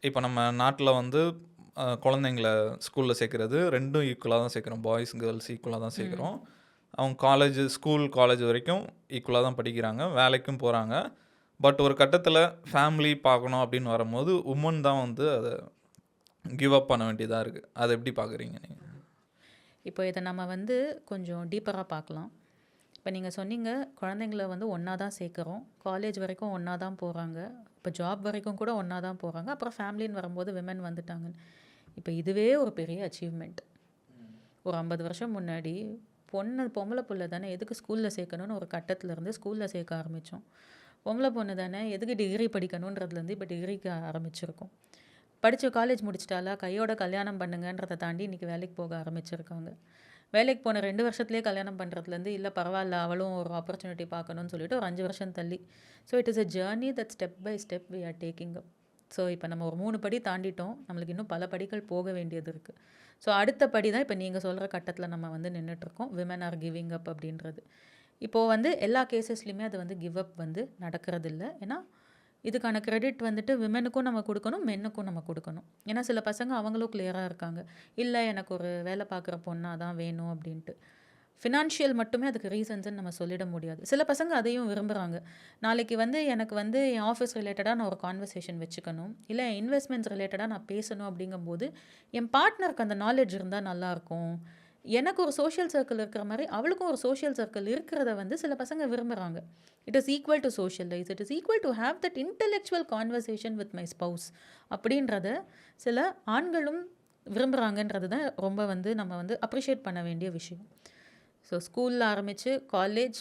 இப்போ நம்ம நாட்டில் வந்து குழந்தைங்கள ஸ்கூலில் சேர்க்குறது 2ம் ஈக்குவலாக தான் சேர்க்குறோம். பாய்ஸ், கேர்ள்ஸ் ஈக்குவலாக தான் ம். சேர்க்குறோம். அவங்க காலேஜ் வரைக்கும் ஈக்குவலாக தான் படிக்கிறாங்க. வேலைக்கும் போகிறாங்க. பட் ஒரு கட்டத்தில் ஃபேமிலி பார்க்கணும் அப்படின்னு வரும்போது, உமன் தான் வந்து அத கிவ் அப் பண்ண வேண்டியதா இருக்கு. அத எப்படி பார்க்குறீங்க நீங்க? இப்போ இத நம்ம வந்து கொஞ்சம் டீப்பரா பார்க்கலாம். இப்ப நீங்க சொன்னீங்க, குழந்தைங்கள வந்து ஒண்ணா தான் சேர்க்குறோம். காலேஜ் வரைக்கும் ஒண்ணா தான் போறாங்க. இப்ப ஜாப் வரைக்கும் கூட ஒண்ணா தான் போறாங்க. அப்புறம் ஃபேமிலின்னு வரும்போது விமென் வந்துட்டாங்கன்னு. இப்ப இதுவே ஒரு பெரிய அச்சீவ்மெண்ட். ஒரு 50 வருஷம் முன்னாடி பொம்பள புள்ள தானே எதுக்கு ஸ்கூல்ல சேர்க்கணும்னு ஒரு கட்டத்துல இருந்து ஸ்கூல்ல சேர்க்க ஆரம்பிச்சோம். பொம்பள பொண்ணு தானே எதுக்கு டிகிரி படிக்கணுன்றதுலேருந்து இப்போ டிகிரிக்கு ஆரம்பிச்சிருக்கோம். படித்து காலேஜ் முடிச்சிட்டாலா கையோட கல்யாணம் பண்ணுங்கன்றதை தாண்டி இன்றைக்கி வேலைக்கு போக ஆரம்பிச்சிருக்காங்க. வேலைக்கு போன 2 வருஷத்துலேயே கல்யாணம் பண்ணுறதுலேருந்து இல்லை பரவாயில்ல அவளும் ஒரு ஆப்பர்ச்சுனிட்டி பார்க்கணும்னு சொல்லிட்டு ஒரு 5 வருஷம் தள்ளி. So it is a journey that step by step we are taking up. ஸோ இப்போ நம்ம ஒரு 3 படி தாண்டிட்டோம். நம்மளுக்கு இன்னும் பல படிகள் போக வேண்டியது இருக்குது. ஸோ அடுத்த படி தான் இப்போ நீங்கள் சொல்கிற கட்டத்தில் நம்ம வந்து நின்றுட்டுருக்கோம். விமன் ஆர் கிவிங் அப் அப்படின்றது. இப்போது வந்து எல்லா கேசஸ்லையுமே அது வந்து கிவ் அப் வந்து நடக்கிறதில்ல. ஏன்னா இதுக்கான கிரெடிட் வந்துட்டு விமெனுக்கும் நம்ம கொடுக்கணும், மென்னுக்கும் நம்ம கொடுக்கணும். ஏன்னா சில பசங்க அவங்களும் கிளியராக இருக்காங்க. இல்லை எனக்கு ஒரு வேலை பார்க்குற பொண்ணாக தான் வேணும் அப்படின்ட்டு. ஃபினான்ஷியல் மட்டுமே அதுக்கு ரீசன்ஸ்ன்னு நம்ம சொல்லிட முடியாது. சில பசங்க அதையும் விரும்புகிறாங்க. நாளைக்கு வந்து எனக்கு வந்து என் ஆஃபீஸ் ரிலேட்டடாக நான் ஒரு கான்வர்சேஷன் வச்சுக்கணும், இல்லை இன்வெஸ்ட்மெண்ட்ஸ் ரிலேட்டடாக நான் பேசணும் அப்படிங்கும்போது என் பார்ட்னருக்கு அந்த நாலேஜ் இருந்தால் நல்லாயிருக்கும். எனக்கு ஒரு சோஷியல் சர்க்கிள் இருக்கிற மாதிரி அவளுக்கும் ஒரு சோஷியல் சர்க்கிள் இருக்கிறத வந்து சில பசங்க விரும்புகிறாங்க. It is equal to socialise, it is equal to have that intellectual conversation with my spouse அப்படின்றத சில ஆண்களும் விரும்புகிறாங்கன்றது தான் ரொம்ப வந்து நம்ம வந்து அப்ரிஷியேட் பண்ண வேண்டிய விஷயம். ஸோ ஸ்கூலில் ஆரம்பித்து காலேஜ்,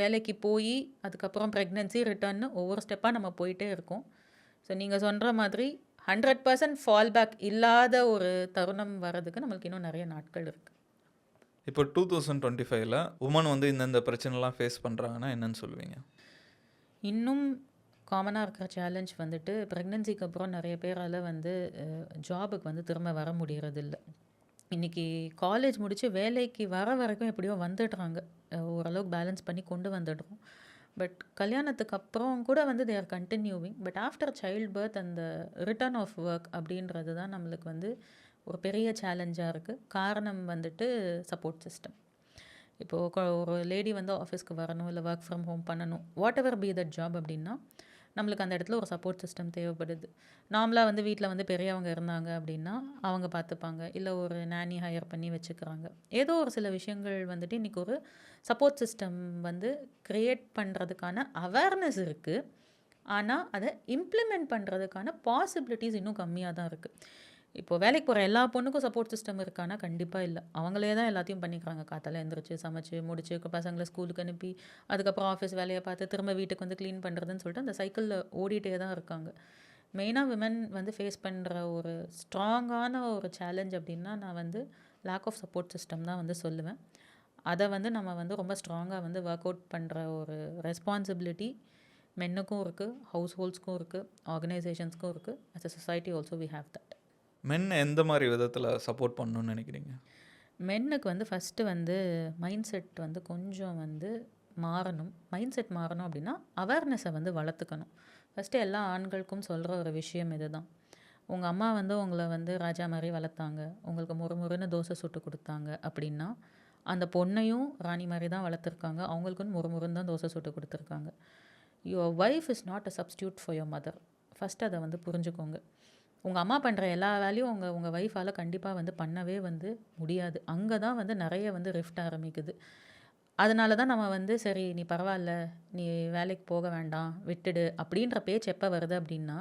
வேலைக்கு போய் அதுக்கப்புறம் ப்ரெக்னென்சி, ரிட்டர்ன்னு ஒவ்வொரு ஸ்டெப்பாக நம்ம போயிட்டே இருக்கோம். ஸோ நீங்கள் சொல்கிற மாதிரி 100% ஃபால் பேக் இல்லாத ஒரு தருணம் வர்றதுக்கு நம்மளுக்கு இன்னும் நிறைய நாட்கள் இருக்குது. இப்போ 2025ல உமன் வந்து இந்தந்த பிரச்சனைலாம் ஃபேஸ் பண்ணுறாங்கன்னா என்னன்னு சொல்லுவீங்க? இன்னும் காமனாக இருக்கிற சேலஞ்ச் வந்துட்டு ப்ரெக்னென்சிக்கு அப்புறம் நிறைய பேரால் வந்து ஜாபுக்கு வந்து திரும்ப வர முடியறதில்ல. இன்றைக்கி காலேஜ் முடித்து வேலைக்கு வர வரைக்கும் எப்படியோ வந்துடுறாங்க. ஓரளவுக்கு பேலன்ஸ் பண்ணி கொண்டு வந்துடுறோம். பட் கல்யாணத்துக்கு அப்புறம் கூட வந்து they are continuing. But after child birth அந்த ரிட்டர்ன் ஆஃப் ஒர்க் அப்படின்றது தான் நம்மளுக்கு வந்து ஒரு பெரிய சேலஞ்சாக இருக்குது. காரணம் வந்துட்டு சப்போர்ட் சிஸ்டம். இப்போது ஒரு லேடி வந்து ஆஃபீஸ்க்கு வரணும், இல்லை ஒர்க் ஃப்ரம் ஹோம் பண்ணணும், what ever be that job அப்படின்னா நம்மளுக்கு அந்த இடத்துல ஒரு சப்போர்ட் சிஸ்டம் தேவைப்படுது. நார்மலாக வந்து வீட்டில் வந்து பெரியவங்க இருந்தாங்க அப்படின்னா அவங்க பார்த்துப்பாங்க, இல்லை ஒரு நேனி ஹையர் பண்ணி வச்சுக்கிறாங்க. ஏதோ ஒரு சில விஷயங்கள் வந்துட்டு இன்றைக்கி ஒரு சப்போர்ட் சிஸ்டம் வந்து க்ரியேட் பண்ணுறதுக்கான அவேர்னஸ் இருக்குது. ஆனால் அதை இம்ப்ளிமெண்ட் பண்ணுறதுக்கான பாசிபிலிட்டிஸ் இன்னும் கம்மியாக தான் இருக்குது. இப்போது வேலைக்கு போகிற எல்லா பொண்ணுக்கும் சப்போர்ட் சிஸ்டம் இருக்கான்னா கண்டிப்பாக இல்லை. அவங்களே தான் எல்லாத்தையும் பண்ணிக்கிறாங்க. காத்தால எழுந்திரிச்சு சமைச்சு முடிச்சு பசங்களை ஸ்கூலுக்கு அனுப்பி அதுக்கப்புறம் ஆஃபீஸ் வேலையை பார்த்து திரும்ப வீட்டுக்கு வந்து க்ளீன் பண்ணுறதுன்னு சொல்லிட்டு அந்த சைக்கிளில் ஓடிட்டே தான் இருக்காங்க. மெயினாக விமன் வந்து ஃபேஸ் பண்ணுற ஒரு ஸ்ட்ராங்கான ஒரு சேலஞ்ச் அப்படின்னா நான் வந்து லேக் ஆஃப் சப்போர்ட் சிஸ்டம் தான் வந்து சொல்லுவேன். அதை வந்து நம்ம வந்து ரொம்ப ஸ்ட்ராங்காக வந்து ஒர்க் அவுட் பண்ணுற ஒரு ரெஸ்பான்சிபிலிட்டி மென்னுக்கும் இருக்குது, ஹவுஸ் ஹோல்ட்ஸ்க்கும் இருக்குது, ஆர்கனைசேஷன்ஸ்க்கும் இருக்குது. As a society also we have that. Men எந்த மாதிரி விதத்தில் சப்போர்ட் பண்ணணும்னு நினைக்கிறீங்க? மென்னுக்கு வந்து ஃபஸ்ட்டு வந்து மைண்ட் செட் வந்து கொஞ்சம் வந்து மாறணும். மைண்ட் செட் மாறணும் அப்படின்னா அவேர்னஸை வந்து வளர்த்துக்கணும். ஃபஸ்ட்டு எல்லா ஆண்களுக்கும் சொல்கிற ஒரு விஷயம் இது தான். உங்கள் அம்மா வந்து உங்களை வந்து ராஜா மாதிரி வளர்த்தாங்க, உங்களுக்கு முறுமுறுன்னு தோசை சுட்டு கொடுத்தாங்க அப்படின்னா அந்த பொண்ணையும் ராணி மாதிரி தான் வளர்த்துருக்காங்க. அவங்களுக்குன்னு முறுமுறுன்னு தான் தோசை சுட்டு கொடுத்துருக்காங்க. Your wife is not a substitute for your mother. First அதை வந்து புரிஞ்சுக்கோங்க. உங்கள் அம்மா பண்ணுற எல்லா வேலையும் உங்கள் ஒய்ஃபால் கண்டிப்பாக வந்து பண்ணவே வந்து முடியாது. அங்கே தான் வந்து நிறைய வந்து ரிஃப்ட் ஆரம்பிக்குது. அதனால தான் நம்ம வந்து சரி நீ பரவாயில்ல, நீ வேலைக்கு போக வேண்டாம், விட்டுடு அப்படின்ற பேச்சு எப்போ வருது அப்படின்னா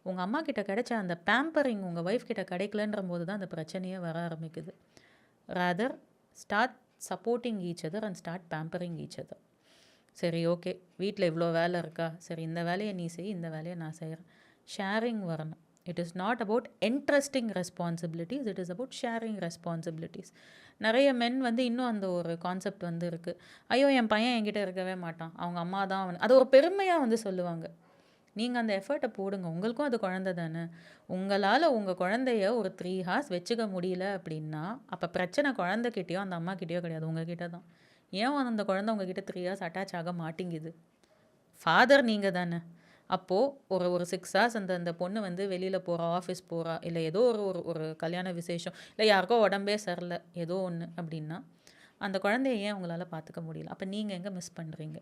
உங்கள் அம்மா கிட்ட கிடைச்ச அந்த பேம்பரிங் உங்கள் ஒய்ஃப் கிட்ட கிடைக்கலன்ற போது தான் அந்த பிரச்சனையே வர ஆரம்பிக்குது. Rather start supporting each other and start pampering each other. சரி ஓகே, வீட்டில் இவ்வளோ வேலை இருக்கா, சரி இந்த வேலையை நீ செய், இந்த வேலையை நான் செய்கிறேன். ஷேரிங் வரணும். It is not about interesting responsibilities, it is about sharing responsibilities. நிறைய மென் வந்து இன்னும் அந்த ஒரு கான்செப்ட் வந்து இருக்குது. ஐயோ என் பையன் என்கிட்ட இருக்கவே மாட்டான், அவங்க அம்மா தான் அவன், அது ஒரு பெருமையாக வந்து சொல்லுவாங்க. நீங்கள் அந்த எஃபர்ட்டை போடுங்க, உங்களுக்கும் அது குழந்தை தானே. உங்களால் உங்கள் குழந்தைய ஒரு 3 ஹார்ஸ் வச்சுக்க முடியல அப்படின்னா அப்போ பிரச்சனை குழந்தைகிட்டயோ அந்த அம்மாக்கிட்டேயோ கிடையாது, உங்ககிட்ட தான். ஏன் அந்த குழந்தை உங்ககிட்ட 3 ஹார்ஸ் அட்டாச் ஆக மாட்டேங்குது? ஃபாதர் நீங்கள் தானே. அப்போது ஒரு 6 ஹார்ஸ் அந்த அந்த பொண்ணு வந்து வெளியில் போகிறா, ஆஃபீஸ் போகிறா, இல்லை ஏதோ ஒரு ஒரு ஒரு கல்யாண விசேஷம், இல்லை யாருக்கோ உடம்பே சரியில்லை ஏதோ ஒன்று அப்படின்னா அந்த குழந்தைய ஏன் உங்களால் பார்த்துக்க முடியல? அப்போ நீங்கள் எங்கே மிஸ் பண்ணுறீங்க?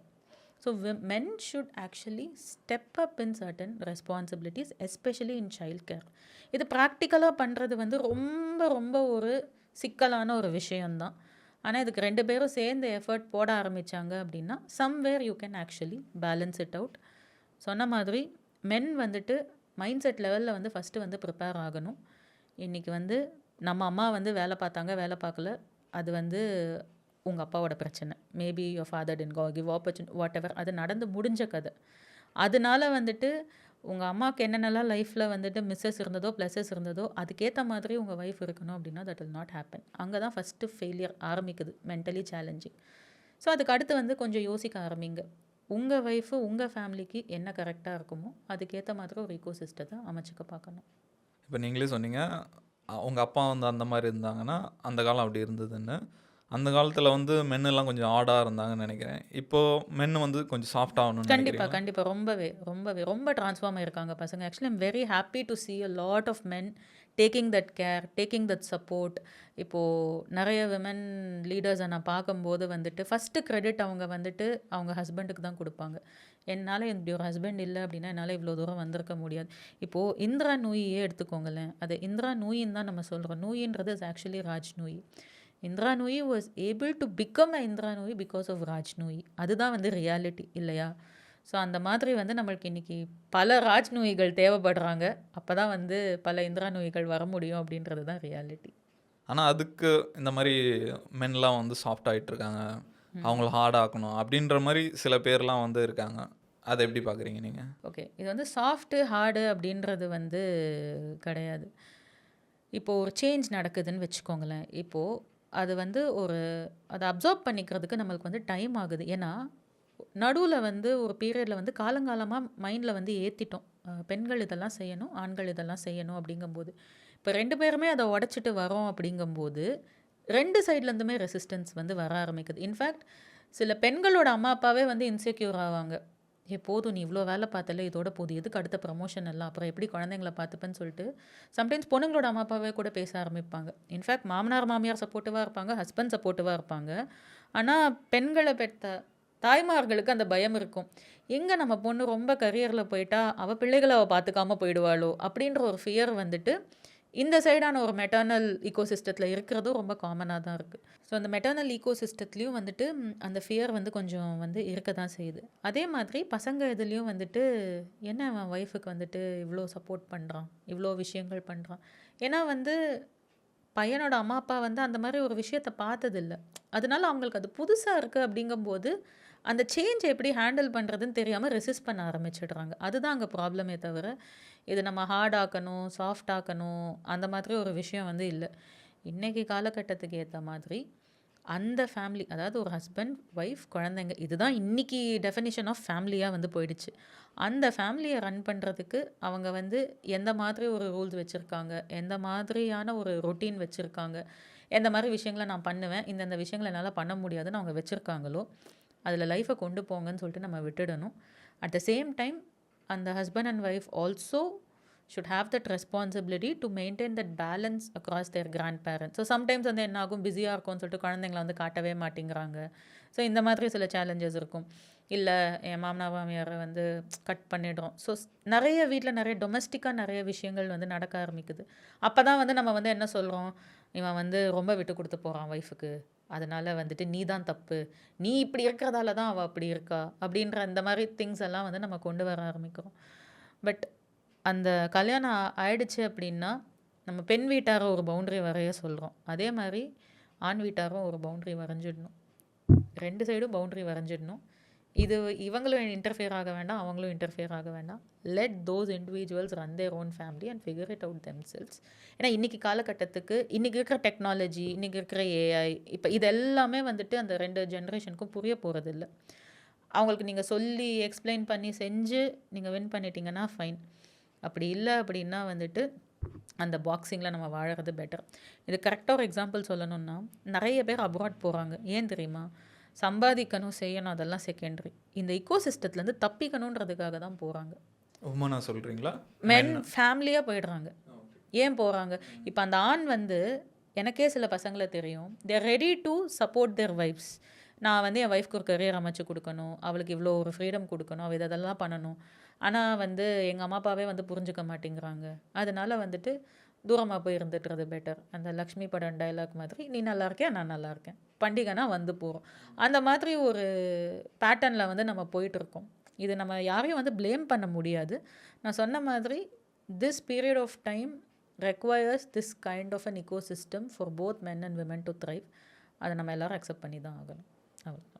So men should actually step up in certain responsibilities, especially in child care. இது ப்ராக்டிக்கலாக பண்ணுறது வந்து ரொம்ப ரொம்ப ஒரு சிக்கலான ஒரு விஷயந்தான். ஆனால் இதுக்கு 2 பேரும் சேர்ந்து எஃபர்ட் போட ஆரம்பித்தாங்க அப்படின்னா somewhere you can actually balance it out. சொன்ன மாதிரி மென் வந்துட்டு மைண்ட் செட் லெவலில் வந்து ஃபஸ்ட்டு வந்து ப்ரிப்பேர் ஆகணும். இன்றைக்கி வந்து நம்ம அம்மா வந்து வேலை பார்த்தாங்க, வேலை பார்க்கல, அது வந்து உங்கள் அப்பாவோட பிரச்சனை. Maybe your father did give opportunity, whatever, அது நடந்து முடிஞ்ச கதை. அதனால வந்துட்டு உங்கள் அம்மாவுக்கு என்னென்னலாம் லைஃப்பில் வந்துட்டு மிஸ்ஸஸ் இருந்ததோ ப்ளஸஸ் இருந்ததோ அதுக்கேற்ற மாதிரி உங்கள் ஒய்ஃப் இருக்கணும் அப்படின்னா தட் வில் நாட் ஹேப்பன். அங்கே தான் ஃபஸ்ட்டு ஃபெயிலியர் ஆரம்பிக்குது, மென்டலி சேலஞ்சிங். ஸோ அதுக்கு அடுத்து வந்து கொஞ்சம் யோசிக்க ஆரம்பிங்க. உங்கள் ஒய்ஃபு உங்கள் ஃபேமிலிக்கு என்ன கரெக்டாக இருக்குமோ அதுக்கேற்ற மாதிரி ஒரு ஈகோ சிஸ்டத்தை அமைச்சிக்க பார்க்கணும். இப்போ நீங்களே சொன்னீங்க உங்கள் அப்பா வந்து அந்த மாதிரி இருந்தாங்கன்னா அந்த காலம் அப்படி இருந்ததுன்னு. அந்த காலத்தில் வந்து மென்னெல்லாம் கொஞ்சம் ஆடாக இருந்தாங்கன்னு நினைக்கிறேன். இப்போது மென்னு வந்து கொஞ்சம் சாஃப்ட் ஆகணும்னு கண்டிப்பாக நினைக்கிறீங்களா? கண்டிப்பாக ரொம்ப ட்ரான்ஸ்ஃபார்ம் ஆயிருக்காங்க பசங்க. Actually I'm very happy to see a lot of men taking that care, taking that support. இப்போது நிறைய விமன் லீடர்ஸை நான் பார்க்கும்போது வந்துட்டு ஃபஸ்ட்டு கிரெடிட் அவங்க வந்துட்டு அவங்க ஹஸ்பண்டுக்கு தான் கொடுப்பாங்க. என்னால் இப்படி ஒரு ஹஸ்பண்ட் இல்லை அப்படின்னா என்னால் இவ்வளோ தூரம் வந்திருக்க முடியாது. இப்போது இந்திரா நூயியே எடுத்துக்கோங்களேன். அது இந்திரா நூயின்னு தான் நம்ம சொல்கிறோம். நூயின்றது is actually Raj Nooyi. Indra Nooyi was able to become a Indra Nooyi because of Raj Nooyi. அதுதான் வந்து ரியாலிட்டி இல்லையா? ஸோ அந்த மாதிரி வந்து நம்மளுக்கு இன்றைக்கி பல ராஜ் நூயிகள் தேவைப்படுறாங்க. அப்போ தான் வந்து பல இந்திரா நூயிகள் வர முடியும் அப்படின்றது தான் ரியாலிட்டி. ஆனால் அதுக்கு இந்த மாதிரி மென்லாம் வந்து சாஃப்ட் ஆகிட்டு இருக்காங்க, அவங்கள ஹார்ட் ஆக்கணும் அப்படின்ற மாதிரி சில பேர்லாம் வந்து இருக்காங்க. அதை எப்படி பார்க்குறீங்க நீங்கள்? ஓகே, இது வந்து சாஃப்ட்டு ஹார்டு அப்படின்றது வந்து கிடையாது. இப்போது ஒரு சேஞ்ச் நடக்குதுன்னு வச்சுக்கோங்களேன். இப்போது அது வந்து அதை அப்சர்வ் பண்ணிக்கிறதுக்கு நம்மளுக்கு வந்து டைம் ஆகுது. ஏன்னா நடுவில் வந்து ஒரு பீரியடில் வந்து காலங்காலமாக மைண்டில் வந்து ஏற்றிட்டோம், பெண்கள் இதெல்லாம் செய்யணும், ஆண்கள் இதெல்லாம் செய்யணும் அப்படிங்கும்போது. இப்போ 2 பேருமே அதை உடச்சிட்டு வரோம் அப்படிங்கும்போது 2 சைட்லேருந்துமே ரெசிஸ்டன்ஸ் வந்து வர ஆரம்பிக்குது. இன்ஃபேக்ட் சில பெண்களோட அம்மா அப்பாவே வந்து இன்செக்யூர் ஆவாங்க. போதும் நீ இவ்வளோ வேலை பார்த்தல, இதோட போதும், எதுக்கு அடுத்த ப்ரமோஷன் எல்லாம், அப்புறம் எப்படி குழந்தைங்கள பார்த்துப்பேன்னு சொல்லிட்டு சம்டைம்ஸ் பொண்ணுங்களோட அம்மா அப்பாவே கூட பேச ஆரம்பிப்பாங்க. இன்ஃபேக்ட் மாமனார் மாமியார் சப்போர்ட்டிவாக இருப்பாங்க, ஹஸ்பண்ட் சப்போர்ட்டிவாக இருப்பாங்க. ஆனால் பெண்களை பெற்ற தாய்மார்களுக்கு அந்த பயம் இருக்கும். எங்கே நம்ம பொண்ணு ரொம்ப கரியரில் போயிட்டா அவள் பிள்ளைகளை அவள் பார்த்துக்காம போயிடுவாளோ அப்படின்ற ஒரு ஃபியர் வந்துட்டு இந்த சைடான ஒரு மெட்டர்னல் ஈகோசிஸ்டத்தில் இருக்கிறதும் ரொம்ப காமனாக தான் இருக்குது. ஸோ அந்த மெட்டர்னல் ஈகோசிஸ்டத்துலேயும் வந்துட்டு அந்த ஃபியர் வந்து கொஞ்சம் வந்து இருக்க தான் செய்யுது. அதே மாதிரி பசங்க இதுலேயும் வந்துட்டு என்ன அவன் ஒய்ஃபுக்கு வந்துட்டு இவ்வளோ சப்போர்ட் பண்ணுறான், இவ்வளோ விஷயங்கள் பண்ணுறான். ஏன்னா வந்து பையனோட அம்மா அப்பா வந்து அந்த மாதிரி ஒரு விஷயத்தை பார்த்ததில்ல. அதனால அவங்களுக்கு அது புதுசாக இருக்குது அப்படிங்கும்போது அந்த சேஞ்ச் எப்படி ஹேண்டில் பண்ணுறதுன்னு தெரியாமல் ரெசிஸ்ட் பண்ண ஆரம்பிச்சிடுறாங்க. அதுதான் அங்கே ப்ராப்ளமே தவிர இது நம்ம ஹார்ட் ஆக்கணும், சாஃப்ட் ஆக்கணும் அந்த மாதிரி ஒரு விஷயம் வந்து இல்லை. இன்றைக்கி காலகட்டத்துக்கு ஏற்ற மாதிரி அந்த ஃபேமிலி, அதாவது ஒரு ஹஸ்பண்ட், ஒய்ஃப், குழந்தைங்க, இதுதான் இன்றைக்கி டெஃபினிஷன் ஆஃப் ஃபேமிலியாக வந்து போயிடுச்சு. அந்த ஃபேமிலியை ரன் பண்ணுறதுக்கு அவங்க வந்து எந்த மாதிரி ஒரு ரூல்ஸ் வச்சுருக்காங்க, எந்த மாதிரியான ஒரு ரொட்டீன் வச்சுருக்காங்க, எந்த மாதிரி விஷயங்களை நான் பண்ணுவேன், இந்தந்த விஷயங்களை என்னால் பண்ண முடியாதுன்னு அவங்க வச்சுருக்காங்களோ அதில் லைஃப்பை கொண்டு போங்கன்னு சொல்லிட்டு நம்ம விட்டுடணும். அட் த சேம் டைம் அந்த husband and wife also should have that responsibility to maintain that balance across their grandparents. So sometimes வந்து என்ன ஆகும், பிஸியாக இருக்கும்னு சொல்லிட்டு குழந்தைங்கள வந்து காட்டவே மாட்டேங்கிறாங்க. ஸோ இந்த மாதிரி சில சேலஞ்சஸ் இருக்கும். இல்லை என் மாமனார் மாமியாரை வந்து கட் பண்ணிடுறோம். ஸோ நிறைய வீட்டில் நிறைய டொமஸ்டிக்காக நிறைய விஷயங்கள் வந்து நடக்க ஆரம்பிக்குது. அப்போ தான் வந்து நம்ம வந்து என்ன சொல்கிறோம், இவன் வந்து ரொம்ப விட்டு கொடுத்து போகிறான் ஒய்ஃபுக்கு, அதனால் வந்துட்டு நீ தான் தப்பு, நீ இப்படி இருக்கிறதால தான் அவள் அப்படி இருக்கா அப்படின்ற அந்த மாதிரி திங்ஸ் எல்லாம் வந்து நம்ம கொண்டு வர ஆரம்பிக்கிறோம். பட் அந்த கல்யாணம் ஆயிடுச்சு அப்படின்னா நம்ம பெண் வீட்டாரை ஒரு பவுண்ட்ரி வரைய சொல்கிறோம். அதே மாதிரி ஆண் வீட்டாரும் ஒரு பவுண்ட்ரி வரைஞ்சிடணும். 2 சைடும் பவுண்ட்ரி வரைஞ்சிடணும். இது இவங்களும் இன்டர்ஃபியர் ஆக வேண்டாம், அவங்களும் இன்டர்ஃபியர் ஆக வேண்டாம். Let those individuals run their own family and figure it out themselves. ஏன்னா இன்றைக்கி காலகட்டத்துக்கு இன்றைக்கி இருக்கிற டெக்னாலஜி, இன்றைக்கி இருக்கிற ஏஐ, இப்போ இது எல்லாமே வந்துட்டு அந்த 2 ஜென்ரேஷனுக்கும் புரிய போகிறதில்ல. அவங்களுக்கு நீங்கள் சொல்லி எக்ஸ்பிளைன் பண்ணி செஞ்சு நீங்கள் வின் பண்ணிட்டீங்கன்னா ஃபைன். அப்படி இல்லை அப்படின்னா வந்துட்டு அந்த பாக்ஸிங்கில் நம்ம வாழறது பெட்டர். இது கரெக்டாக ஒரு எக்ஸாம்பிள் சொல்லணும்னா, நிறைய பேர் அப்ராட் போகிறாங்க. ஏன் தெரியுமா? சம்பாதிக்கணும், செய்யணும், அதெல்லாம் செகண்டரி. இந்த இக்கோசிஸ்டத்துலேருந்து தப்பிக்கணுன்றதுக்காக தான் போகிறாங்க. உமனா சொல்கிறீங்களா? மென் ஃபேமிலியாக போயிடுறாங்க. ஏன் போகிறாங்க? இப்போ அந்த ஆண் வந்து எனக்கே சில பசங்களை தெரியும். They're ready to support their wives. நான் வந்து என் ஒய்ஃப்க்கு ஒரு கரியர் அமைச்சு கொடுக்கணும், அவளுக்கு இவ்வளோ ஒரு ஃப்ரீடம் கொடுக்கணும், அவள் இதெல்லாம் பண்ணணும். ஆனால் வந்து எங்கள் அம்மா அப்பாவே வந்து புரிஞ்சுக்க மாட்டேங்கிறாங்க. அதனால வந்துட்டு தூரமாக போய் இருந்துட்டுறது பெட்டர். அந்த லக்ஷ்மி படம் டைலாக் மாதிரி, நீ நல்லா இருக்கியா, நான் நல்லா இருக்கேன், பண்டிகைனா வந்து போகிறோம். அந்த மாதிரி ஒரு பேட்டர்னில் வந்து நம்ம போயிட்டுருக்கோம். இது நம்ம யாரையும் வந்து ப்ளேம் பண்ண முடியாது. நான் சொன்ன மாதிரி this period of time requires this kind of an ecosystem for both men and women to thrive. அதை நம்ம எல்லாரும் அக்செப்ட் பண்ணி தான் ஆகணும். அவ்வளோ.